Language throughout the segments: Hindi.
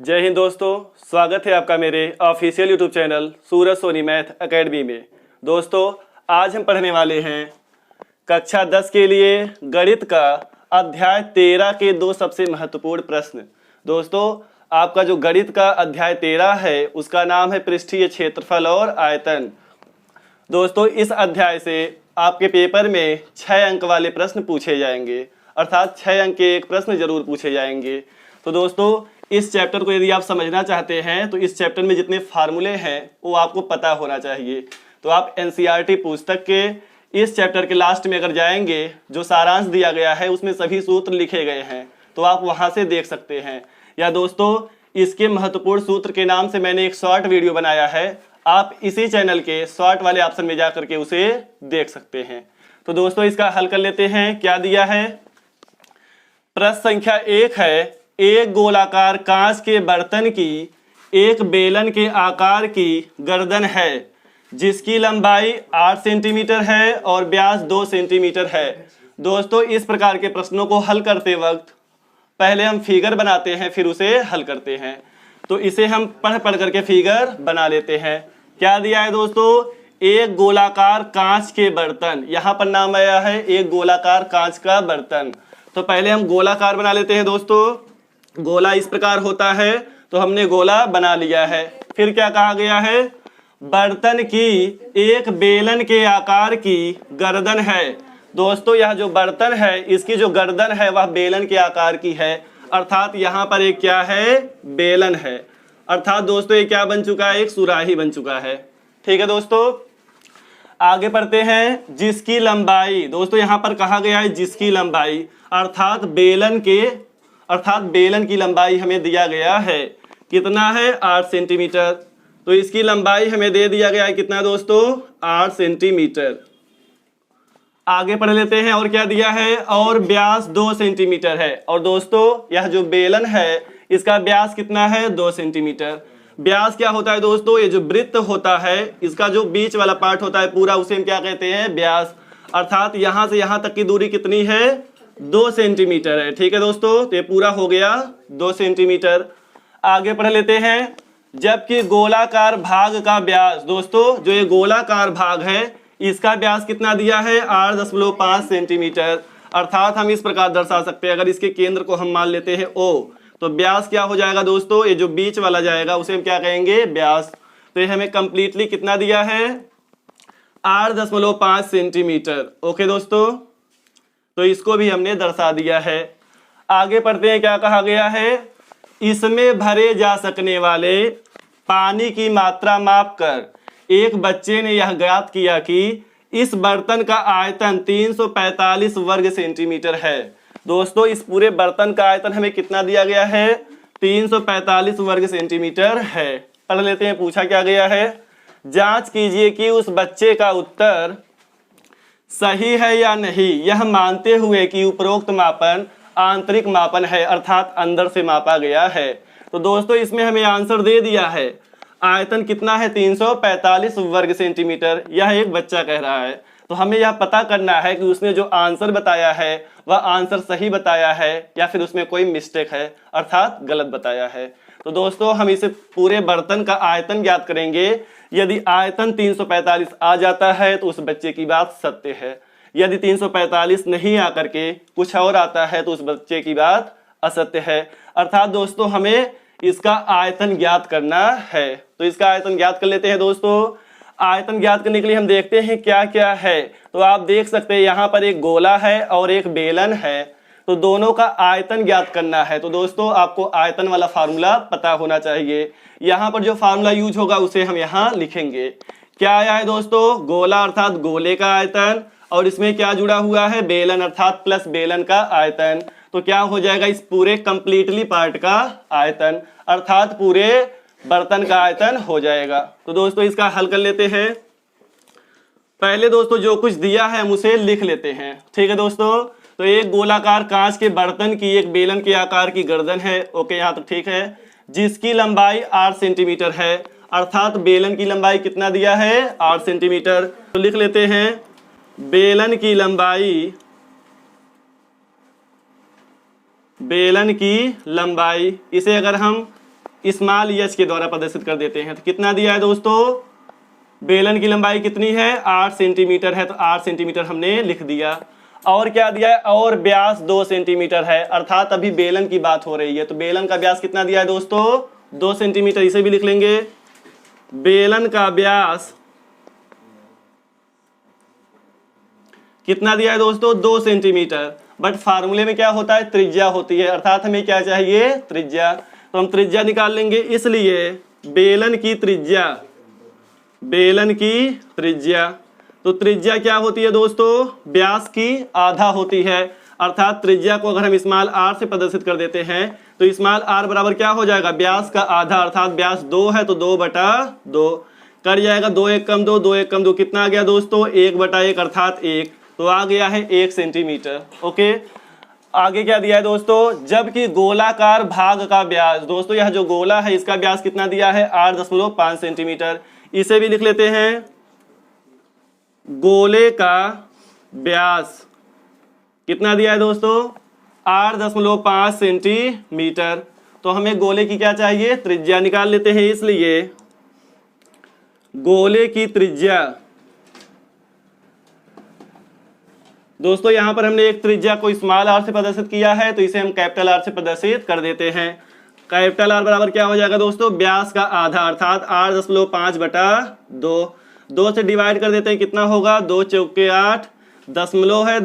जय हिंद दोस्तों, स्वागत है आपका मेरे ऑफिशियल यूट्यूब चैनल सूरज सोनी मैथ एकेडमी में। दोस्तों, आज हम पढ़ने वाले हैं कक्षा 10 के लिए गणित का अध्याय 13 के दो सबसे महत्वपूर्ण प्रश्न। दोस्तों, आपका जो गणित का अध्याय 13 है उसका नाम है पृष्ठीय क्षेत्रफल और आयतन। दोस्तों, इस अध्याय से आपके पेपर में 6 अंक वाले प्रश्न पूछे जाएंगे, अर्थात 6 अंक के एक प्रश्न जरूर पूछे जाएंगे। तो दोस्तों, इस चैप्टर को यदि आप समझना चाहते हैं तो इस चैप्टर में जितने फार्मूले हैं वो आपको पता होना चाहिए। तो आप एनसीईआरटी पुस्तक के इस चैप्टर के लास्ट में अगर जाएंगे, जो सारांश दिया गया है उसमें सभी सूत्र लिखे गए हैं, तो आप वहां से देख सकते हैं। या दोस्तों, इसके महत्वपूर्ण सूत्र के नाम से मैंने एक शॉर्ट वीडियो बनाया है, आप इसी चैनल के शॉर्ट वाले ऑप्शन में जाकर के उसे देख सकते हैं। तो दोस्तों, इसका हल कर लेते हैं। क्या दिया है? प्रश्न संख्या 1 है, एक गोलाकार कांच के बर्तन की एक बेलन के आकार की गर्दन है जिसकी लंबाई 8 सेंटीमीटर है और व्यास 2 सेंटीमीटर है। दोस्तों, इस प्रकार के प्रश्नों को हल करते वक्त पहले हम फिगर बनाते हैं, फिर उसे हल करते हैं। तो इसे हम पढ़ करके फिगर बना लेते हैं। क्या दिया है दोस्तों? एक गोलाकार कांच के बर्तन, यहाँ पर नाम आया है एक गोलाकार कांच का बर्तन। तो पहले हम गोलाकार बना लेते हैं। दोस्तों, गोला इस प्रकार होता है, तो हमने गोला बना लिया है। फिर क्या कहा गया है? बर्तन की एक बेलन के आकार की गर्दन है। दोस्तों, यह जो बर्तन है इसकी जो गर्दन है वह बेलन के आकार की है, अर्थात यहाँ पर एक क्या है? बेलन है। अर्थात दोस्तों, ये क्या बन चुका है? एक सुराही बन चुका है। ठीक है दोस्तों, आगे पढ़ते हैं। जिसकी लंबाई, दोस्तों यहाँ पर कहा गया है जिसकी लंबाई, अर्थात बेलन की लंबाई हमें दिया गया है। कितना है? 8 सेंटीमीटर। तो इसकी लंबाई हमें दे दिया गया है कितना दोस्तों? 8 सेंटीमीटर। आगे पढ़ लेते हैं। और क्या दिया है? और व्यास 2 सेंटीमीटर है। और दोस्तों, यह जो बेलन है इसका व्यास कितना है? 2 सेंटीमीटर। व्यास क्या होता है दोस्तों? ये जो वृत्त होता है इसका जो बीच वाला पार्ट होता है पूरा, उसे हम क्या कहते हैं? व्यास। अर्थात यहां से यहां तक की दूरी कितनी है? 2 सेंटीमीटर है। ठीक है दोस्तों, तो ये पूरा हो गया 2 सेंटीमीटर। आगे पढ़ लेते हैं। जबकि गोलाकार भाग का व्यास, दोस्तों जो ये गोलाकार भाग है इसका व्यास कितना दिया है? 8.5 सेंटीमीटर। अर्थात हम इस प्रकार दर्शा सकते हैं, अगर इसके केंद्र को हम मान लेते हैं O, तो व्यास क्या हो जाएगा दोस्तों? ये जो बीच वाला जाएगा उसे हम क्या कहेंगे? व्यास। तो ये हमें कंप्लीटली कितना दिया है? 8.5 सेंटीमीटर। ओके दोस्तों, तो इसको भी हमने दर्शा दिया है। आगे पढ़ते हैं। क्या कहा गया है? इसमें भरे जा सकने वाले पानी की मात्रा मापकर एक बच्चे ने यह ज्ञात किया कि इस बर्तन का आयतन 345 वर्ग सेंटीमीटर है। दोस्तों, इस पूरे बर्तन का आयतन हमें कितना दिया गया है? 345 वर्ग सेंटीमीटर है। पढ़ लेते हैं। पूछा क्या गया है? जांच कीजिए कि उस बच्चे का उत्तर सही है या नहीं, यह मानते हुए कि उपरोक्त मापन आंतरिक मापन है, अर्थात अंदर से मापा गया है। तो दोस्तों, इसमें हमें आंसर दे दिया है। आयतन कितना है? 345 वर्ग सेंटीमीटर। यह एक बच्चा कह रहा है, तो हमें यह पता करना है कि उसने जो आंसर बताया है वह आंसर सही बताया है या फिर उसमें कोई मिस्टेक है, अर्थात गलत बताया है। तो दोस्तों, हम इसे पूरे बर्तन का आयतन ज्ञात करेंगे। यदि आयतन 345 आ जाता है तो उस बच्चे की बात सत्य है। यदि 345 नहीं आकर के कुछ और आता है तो उस बच्चे की बात असत्य है। अर्थात दोस्तों, हमें इसका आयतन ज्ञात करना है। तो इसका आयतन ज्ञात कर लेते हैं। दोस्तों, आयतन ज्ञात करने के लिए हम देखते हैं क्या क्या है। तो आप देख सकते हैं यहाँ पर एक गोला है और एक बेलन है, तो दोनों का आयतन ज्ञात करना है। तो दोस्तों, आपको आयतन वाला फार्मूला पता होना चाहिए। यहाँ पर जो फार्मूला यूज होगा उसे हम यहाँ लिखेंगे। क्या आया है दोस्तों? गोला अर्थात गोले का आयतन, और इसमें क्या जुड़ा हुआ है? बेलन अर्थात प्लस बेलन का आयतन। तो क्या हो जाएगा? इस पूरे कंप्लीटली पार्ट का आयतन, अर्थात पूरे बर्तन का आयतन हो जाएगा। तो दोस्तों, इसका हल कर लेते हैं। पहले दोस्तों जो कुछ दिया है हम उसे लिख लेते हैं। ठीक है दोस्तों, तो एक गोलाकार कांच के बर्तन की एक बेलन के आकार की गर्दन है। ओके, यहाँ तक ठीक है। जिसकी लंबाई 8 सेंटीमीटर है, अर्थात बेलन की लंबाई कितना दिया है? 8 सेंटीमीटर। तो लिख लेते हैं बेलन की लंबाई, इसे अगर हम स्मॉल एच के द्वारा प्रदर्शित कर देते हैं। तो कितना दिया है दोस्तों, बेलन की लंबाई कितनी है 8 सेंटीमीटर है, तो 8 सेंटीमीटर हमने लिख दिया। और क्या दिया है, और व्यास 2 सेंटीमीटर है, अर्थात अभी बेलन की बात हो रही है। तो बेलन का व्यास कितना दिया है दोस्तों 2 सेंटीमीटर, इसे भी लिख लेंगे। बेलन का व्यास कितना दिया है दोस्तों 2 सेंटीमीटर, बट फार्मूले में क्या होता है त्रिज्या होती है, अर्थात हमें क्या चाहिए त्रिज्या। तो हम त्रिज्या निकाल लेंगे, इसलिए बेलन की त्रिज्या, तो त्रिज्या क्या होती है दोस्तों व्यास की आधा होती है, अर्थात त्रिज्या को अगर हम स्मॉल आर से प्रदर्शित कर देते हैं तो स्मॉल आर बराबर क्या हो जाएगा व्यास का आधा, अर्थात व्यास 2 है तो 2/2 कर जाएगा। 2 1 कम 2, 2 1 कम 2 कितना आ गया दोस्तों 1/1 अर्थात 1, तो आ गया है 1 सेंटीमीटर। ओके, आगे क्या दिया है दोस्तों, जबकि गोलाकार भाग का व्यास, दोस्तों यह जो गोला है इसका व्यास कितना दिया है 8.5 सेंटीमीटर, इसे भी लिख लेते हैं। गोले का व्यास कितना दिया है दोस्तों 8.5 सेंटीमीटर, तो हमें गोले की क्या चाहिए त्रिज्या निकाल लेते हैं। इसलिए गोले की त्रिज्या, दोस्तों यहां पर हमने एक त्रिज्या को स्मॉल आर से प्रदर्शित किया है, तो इसे हम कैपिटल आर से प्रदर्शित कर देते हैं। कैपिटल आर बराबर क्या हो जाएगा दोस्तों व्यास का आधा, अर्थात 8.5/2, 2 से डिवाइड कर देते हैं, कितना होगा 2 चौके 8, दशमलव है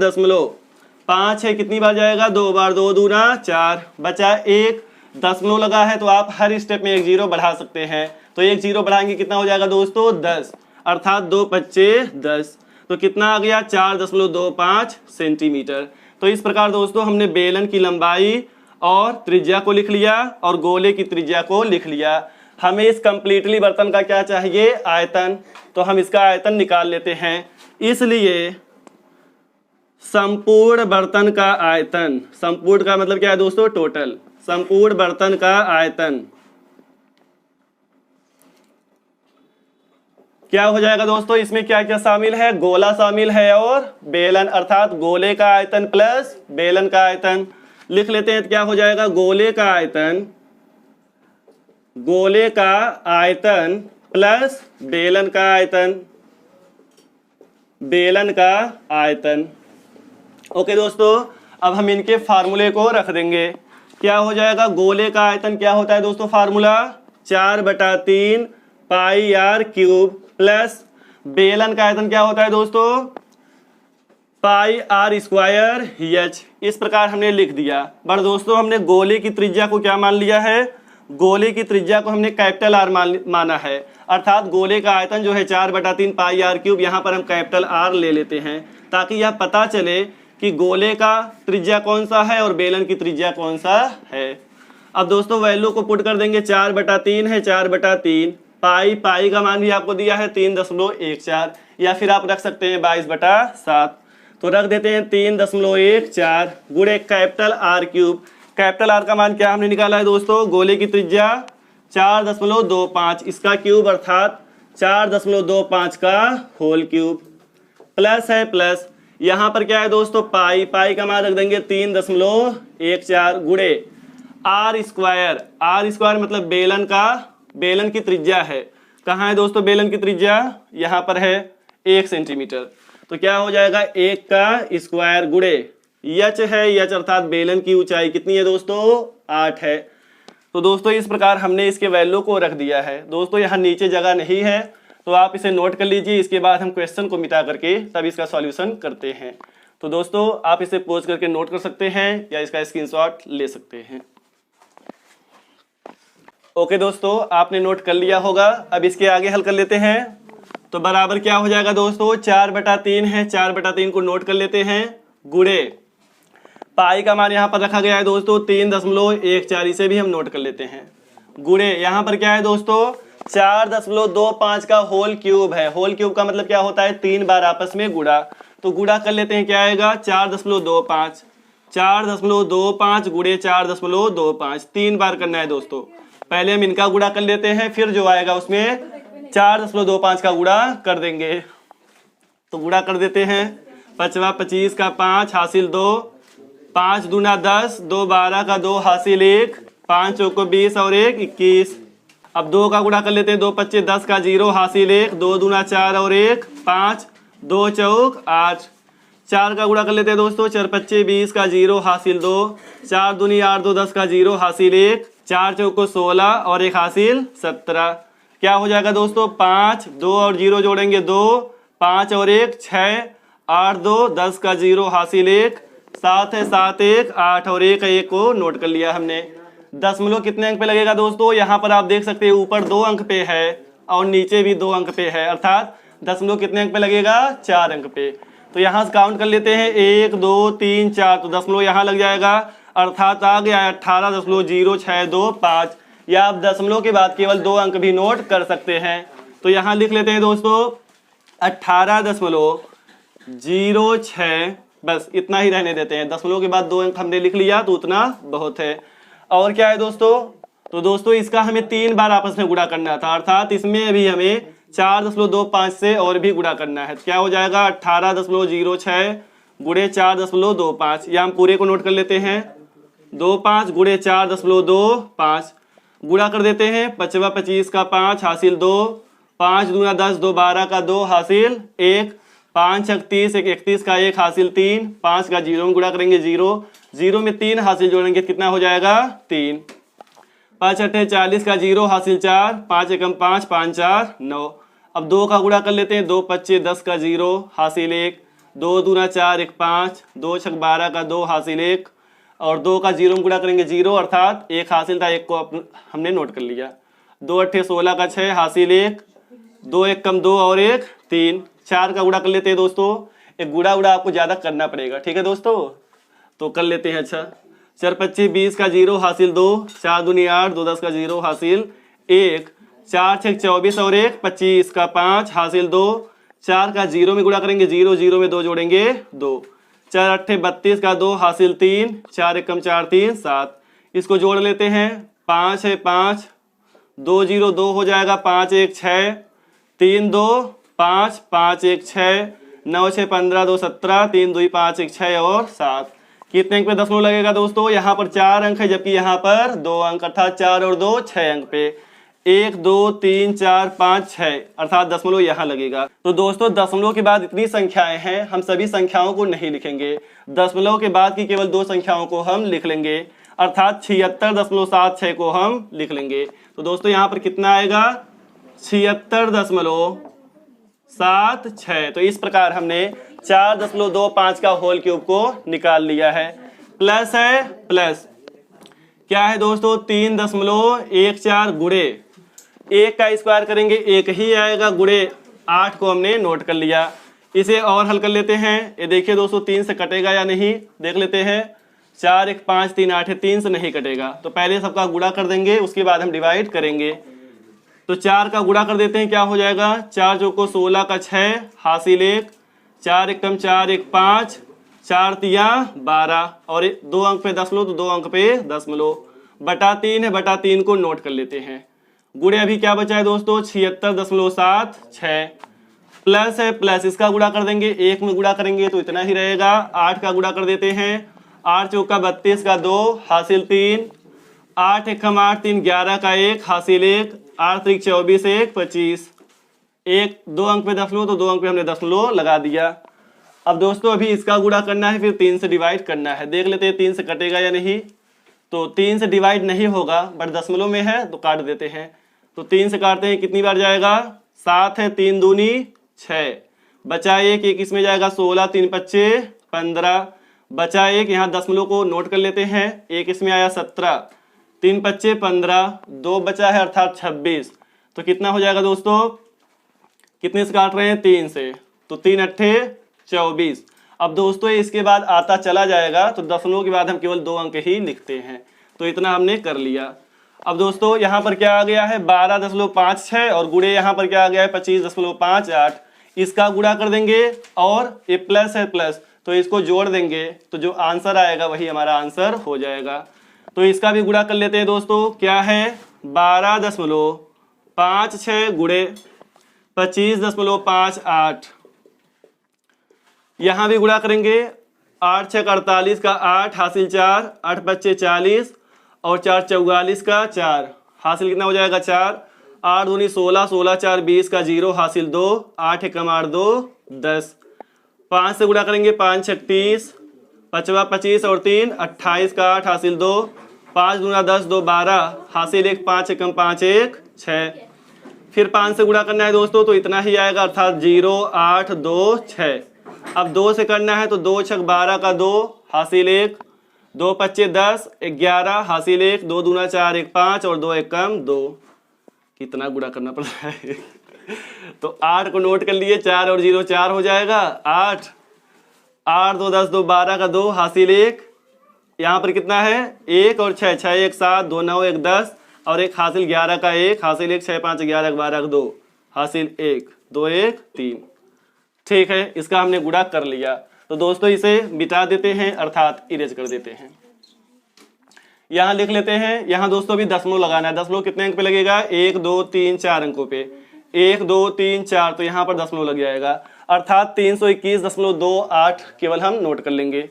5 है, कितनी बार जाएगा 2 बार, 2 दूना 4, बचा 1, दशमलव लगा है तो आप हर स्टेप में 1 0 बढ़ा सकते हैं, तो 1 0 बढ़ाएंगे कितना हो जाएगा दोस्तों 10, अर्थात 2 पच्चे 10, तो कितना आ गया 4.25 सेंटीमीटर। तो इस प्रकार दोस्तों हमने बेलन की लंबाई और त्रिज्या को लिख लिया और गोले की त्रिज्या को लिख लिया। हमें इस कंप्लीटली बर्तन का क्या चाहिए आयतन, तो हम इसका आयतन निकाल लेते हैं। इसलिए संपूर्ण बर्तन का आयतन, संपूर्ण का मतलब क्या है दोस्तों टोटल, संपूर्ण बर्तन का आयतन क्या हो जाएगा दोस्तों, इसमें क्या क्या शामिल है, गोला शामिल है और बेलन, अर्थात गोले का आयतन प्लस बेलन का आयतन। लिख लेते हैं तो क्या हो जाएगा गोले का आयतन प्लस बेलन का आयतन। ओके दोस्तों, अब हम इनके फार्मूले को रख देंगे। क्या हो जाएगा गोले का आयतन क्या होता है दोस्तों formula 4/3 pi r cube, plus बेलन का आयतन क्या होता है दोस्तों पाई आर स्क्वायर एच। इस प्रकार हमने लिख दिया। बट दोस्तों हमने गोले की त्रिज्या को क्या मान लिया है, गोले की त्रिज्या को हमने कैपिटल आर माना है, अर्थात गोले का आयतन जो है 4/3 पाई आर क्यूब, यहाँ पर हम कैपिटल आर ले लेते हैं ताकि यह पता चले कि गोले का त्रिज्या कौन सा है और बेलन की त्रिज्या कौन सा है। अब दोस्तों वैल्यू को पुट कर देंगे, 4/3 है 4/3, पाई का मान भी आपको दिया है 3.14, या फिर आप रख सकते हैं 22/7, तो रख देते हैं 3.14 गुणे capital R cube. Capital R का मान क्या हमने निकाला है दोस्तों, गोले की त्रिज्या 4.25, इसका क्यूब अर्थात 4.25 का होल क्यूब, प्लस है प्लस, यहाँ पर क्या है दोस्तों पाई का मान रख देंगे 3.14 गुणे आर स्क्वायर मतलब बेलन की त्रिज्या है। कहाँ है दोस्तों बेलन की त्रिज्या, यहाँ पर है 1 सेंटीमीटर, तो क्या हो जाएगा 1 का स्क्वायर गुणे यच है, यच अर्थात बेलन की ऊंचाई कितनी है दोस्तों 8 है। तो दोस्तों इस प्रकार हमने इसके वैल्यू को रख दिया है। दोस्तों यहाँ नीचे जगह नहीं है तो आप इसे नोट कर लीजिए, इसके बाद हम क्वेश्चन को मिटा करके तब इसका सॉल्यूशन करते हैं। तो दोस्तों आप इसे पोज करके नोट कर सकते हैं या इसका स्क्रीनशॉट ले सकते हैं। ओके दोस्तों, आपने नोट कर लिया होगा। अब इसके आगे हल कर लेते हैं। तो बराबर क्या हो जाएगा दोस्तों 4/3 है, 4/3 को नोट कर लेते हैं, गुणे पाई का मान यहाँ पर रखा गया है दोस्तों 3.14, इसे भी हम नोट कर लेते हैं, गुणे यहाँ पर क्या है दोस्तों 4.25 का होल क्यूब है। होल क्यूब का मतलब क्या होता है 3 बार आपस में गुणा, तो गुणा कर लेते हैं, क्या आएगा 4.25 गुणे 4.25, 3 बार करना है दोस्तों। पहले हम इनका गुणा कर लेते हैं, फिर जो आएगा उसमें 4.25 का गुणा कर देंगे। तो गुणा कर देते हैं, 5 25 का 5 हासिल 2, 5 दूना 10, 2 12 का 2 हासिल 1, 5 चौको 20 और 1 21। अब 2 का गुणा कर लेते हैं, 2 पच्चे 10 का 0 हासिल 1, 2 दूना 4 और 1 5, 2 चौक 8। 4 का गुणा कर लेते हैं दोस्तों, 4 पच्चे 20 का 0 हासिल 2, 4 दूनी 8 2 10 का 0 हासिल 1, 4 चौको 16 और 1 हासिल 17। क्या हो जाएगा दोस्तों, 5, 2 और 0 जोड़ेंगे 2, 5 और 1 6, 8 2 10 का 0 हासिल 1, 7 है 7 1 8 और 1 1 को नोट कर लिया हमने। दशमलव कितने अंक पे लगेगा दोस्तों, यहाँ पर आप देख सकते हैं ऊपर 2 अंक पे है और नीचे भी 2 अंक पे है, अर्थात दशमलव कितने अंक पे लगेगा, 4 अंक पे। तो यहाँ से काउंट कर लेते हैं 1 2 3 4, तो दशमलव यहाँ लग जाएगा, अर्थात आ गया 18.0625। या आप दशमलव के बाद केवल 2 अंक भी नोट कर सकते हैं। तो यहाँ लिख लेते हैं दोस्तों 18.06, बस इतना ही रहने देते हैं। दशमलव के बाद 2 अंक हमने लिख लिया तो उतना बहुत है। और क्या है दोस्तों, तो दोस्तों इसका हमें 3 बार आपस में गुणा करना था, अर्थात इसमें भी हमें 4.25 से और भी गुणा करना है। क्या हो जाएगा, 18.06 गुणे 4.25। या हम पूरे को नोट कर लेते हैं, 25 गुणे 4.25 गुणा कर देते हैं, 5 25 का 5 हासिल 2, 5 दूना 10 2 12 का 2 हासिल 1, 5 6 30 1 31 का 1 हासिल 3, 5 का 0 में गुणा करेंगे 0, 0 में 3 हासिल जोड़ेंगे कितना हो जाएगा 3, 5 8 40 का 0 हासिल 4, 5 एकम 5 5 4 9। अब 2 का गुणा कर लेते हैं, 2 पच्चे 10 का 0 हासिल 1, 2 दूना 4 1 5, 2 6 12 का 2 हासिल 1 और 2 का 0 में गुणा करेंगे 0, अर्थात 1 हासिल था, 1 को हमने नोट कर लिया। 2 अट्ठे 16 का 6 हासिल 1, 2 1 कम 2 और 1 3। 4 का गुणा कर लेते हैं दोस्तों, एक गुणा आपको ज्यादा करना पड़ेगा, ठीक है दोस्तों, तो कर लेते हैं। अच्छा, 4 पच्चे 20 का 0 हासिल 2, 4 दूनी 8 2 10 का 0 हासिल 1, 4 6 24 और 1 25 का 5 हासिल 2, 4 का 0 में गुणा करेंगे 0, 0 में 2 जोड़ेंगे 2, 4 अट्ठे 32 का 2 हासिल 3, 4 एकम 4 3 7। इसको जोड़ लेते हैं, 5 है 5, 2 0 2 हो जाएगा, 5 1 6, 3 2 5, 5 1 6, 9 6 15 2 17, 3 2 5 1 6 और 7। कितने अंक पे दशमलव लगेगा दोस्तों, यहाँ पर 4 अंक है जबकि यहाँ पर 2 अंक, अर्थात 4 और 2 6 अंक पे 1 2 3 4 5 6, अर्थात दशमलव यहाँ लगेगा। तो दोस्तों दशमलव के बाद इतनी संख्याएं हैं, हम सभी संख्याओं को नहीं लिखेंगे, दशमलव के बाद की केवल 2 संख्याओं को हम लिख लेंगे, अर्थात 76.76 को हम लिख लेंगे। तो दोस्तों यहाँ पर कितना आएगा, 76.76। तो इस प्रकार हमने 4.25 का होल क्यूब को निकाल लिया है। प्लस है, प्लस क्या है दोस्तों, 3.14 गुणे 1 का स्क्वायर करेंगे 1 ही आएगा, गुणे 8 को हमने नोट कर लिया। इसे और हल कर लेते हैं, ये देखिए दोस्तों 3 से कटेगा या नहीं, देख लेते हैं। 4 1 5 3 8 है, 3 से नहीं कटेगा, तो पहले सबका गुणा कर देंगे, उसके बाद हम डिवाइड करेंगे। तो 4 का गुणा कर देते हैं, क्या हो जाएगा, 4 चौको 16 का 6 हासिल 1, 4 एकम 4 1 5, 4 तिया 12 और 2 अंक पे दशमलव, तो 2 अंक पे दशमलव, बटा 3 है, बटा 3 को नोट कर लेते हैं। गुणे अभी क्या बचा है दोस्तों, 76.76। प्लस है, प्लस इसका गुणा कर देंगे, 1 में गुणा करेंगे तो इतना ही रहेगा। 8 का गुणा कर देते हैं, 8 चौका 32 का 2 हासिल 3, 8 एकम 8 3 11 का 1 हासिल 1, 8 3 24 1 25। 1 2 अंक पे दशमलव, तो 2 अंक पे हमने दशमलव लगा दिया। अब दोस्तों अभी इसका गुणा करना है, फिर 3 से डिवाइड करना है, देख लेते हैं 3 से कटेगा या नहीं। तो 3 से डिवाइड नहीं होगा, बट दशमलव में है तो काट देते हैं। तो 3 से काटते हैं, कितनी बार जाएगा, 7 है, 3 दूनी 6, बचा 1 1 इसमें जाएगा 16, 3 पच्चे 15, बचा 1, यहाँ दशमलव को नोट कर लेते हैं, 1 इसमें आया 17, 3 पच्चे 15, 2 बचा है अर्थात 26। तो कितना हो जाएगा दोस्तों, कितने से काट रहे हैं, 3 से, तो 3 अट्ठे 24। अब दोस्तों इसके बाद आता चला जाएगा, तो दशमलव के बाद हम केवल 2 अंक ही लिखते हैं। तो इतना हमने कर लिया। अब दोस्तों यहाँ पर क्या आ गया है, 12.56 और गुणे यहाँ पर क्या आ गया है, 25.58। इसका गुणा कर देंगे और ये प्लस है, प्लस तो इसको जोड़ देंगे, तो जो आंसर आएगा वही हमारा आंसर हो जाएगा। तो इसका भी गुणा कर लेते हैं दोस्तों, क्या है, 12.56 गुणे 25.58। यहाँ भी गुणा करेंगे, 8 6 48 का 8 हासिल 4, 8 बच्चे 40 और 4 44 का 4 हासिल कितना हो जाएगा 4। 8 दूनी 16, 16 4 20 का 0 हासिल 2, 8 एकम 8 2 10। 5 से गुणा करेंगे 5 36, 5 25 और 3 28 का 8 हासिल 2, 5 दूना 10 2 12 हासिल 1, 5 एकम 5 1 6। फिर 5 से गुणा करना है दोस्तों तो इतना ही आएगा अर्थात 0 8 2 6। अब 2 से करना है तो 2 6 12 का 2 हासिल 1, 2 25 10 11 हासिल 1, 2 दूना 4 1 5 और 2 एकम 2। कितना गुणा करना पड़ रहा है तो 8 को नोट कर लिए, 4 और 0 4 हो जाएगा 8, 8 2 10 2 12 का 2 हासिल 1, यहाँ पर कितना है 1 और 6 6 1 7 2 9 1 10 और 1 हासिल 11 का 1 हासिल 1 6 5 11 12 का 2 हासिल 1 2 1 3। ठीक है, इसका हमने गुणा कर लिया। तो दोस्तों इसे मिटा देते हैं अर्थात इरेज कर देते हैं। यहाँ लिख लेते हैं, यहाँ दोस्तों भी दशमलव लगाना है। दशमलव कितने अंक पे लगेगा 1 2 3 4 अंकों पे, 1 2 3 4 तो यहाँ पर दशमलव लग जाएगा अर्थात 321.28 केवल हम नोट कर लेंगे।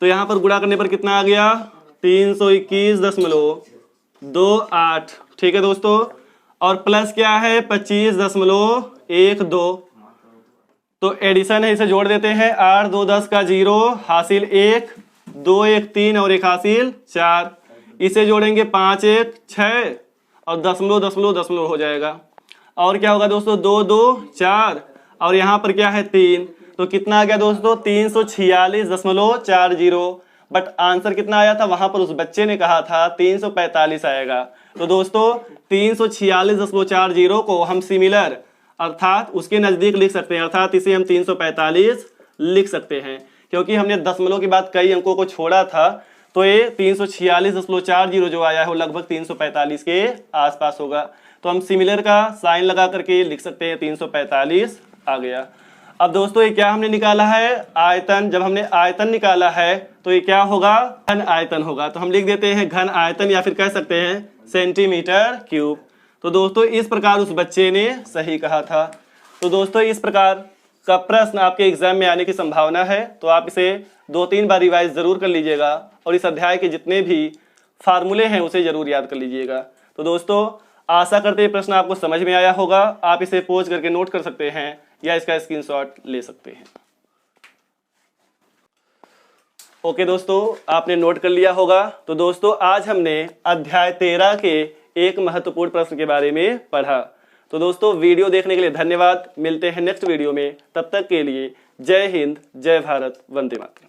तो यहाँ पर गुणा करने पर कितना आ गया 321.28। ठीक है दोस्तों, और प्लस क्या है 25.12। तो एडिशन है, इसे जोड़ देते हैं 8 2 10 का 0 हासिल 1, 2 1 3 और 1 हासिल 4। इसे जोड़ेंगे 5 1 6 और दशमलव दशमलव दशमलव हो जाएगा। और क्या होगा दोस्तों 2 2 4 और यहाँ पर क्या है 3, तो कितना आ गया दोस्तों 346.40। बट आंसर कितना आया था, वहां पर उस बच्चे ने कहा था 345 आएगा। तो दोस्तों 346.40 को हम सिमिलर अर्थात उसके नजदीक लिख सकते हैं, अर्थात इसे हम 345 लिख सकते हैं। क्योंकि हमने दशमलव के बाद कई अंकों को छोड़ा था तो ये 346.40 जो आया है वो लगभग 345 के आसपास होगा। तो हम सिमिलर का साइन लगा करके लिख सकते हैं 345 आ गया। अब दोस्तों ये क्या हमने निकाला है आयतन। जब हमने आयतन निकाला है तो ये क्या होगा घन आयतन होगा। तो हम लिख देते हैं घन आयतन या फिर कह सकते हैं सेंटीमीटर क्यूब। तो दोस्तों इस प्रकार उस बच्चे ने सही कहा था। तो दोस्तों इस प्रकार का प्रश्न आपके एग्जाम में आने की संभावना है, तो आप इसे 2-3 बार रिवाइज जरूर कर लीजिएगा और इस अध्याय के जितने भी फार्मूले हैं उसे जरूर याद कर लीजिएगा। तो दोस्तों आशा करते हैं प्रश्न आपको समझ में आया होगा। आप इसे पोज करके नोट कर सकते हैं या इसका स्क्रीनशॉट ले सकते हैं। ओके दोस्तों, आपने नोट कर लिया होगा। तो दोस्तों आज हमने अध्याय 13 के एक महत्वपूर्ण प्रश्न के बारे में पढ़ा। तो दोस्तों वीडियो देखने के लिए धन्यवाद। मिलते हैं नेक्स्ट वीडियो में, तब तक के लिए जय हिंद, जय भारत, वंदे मातरम।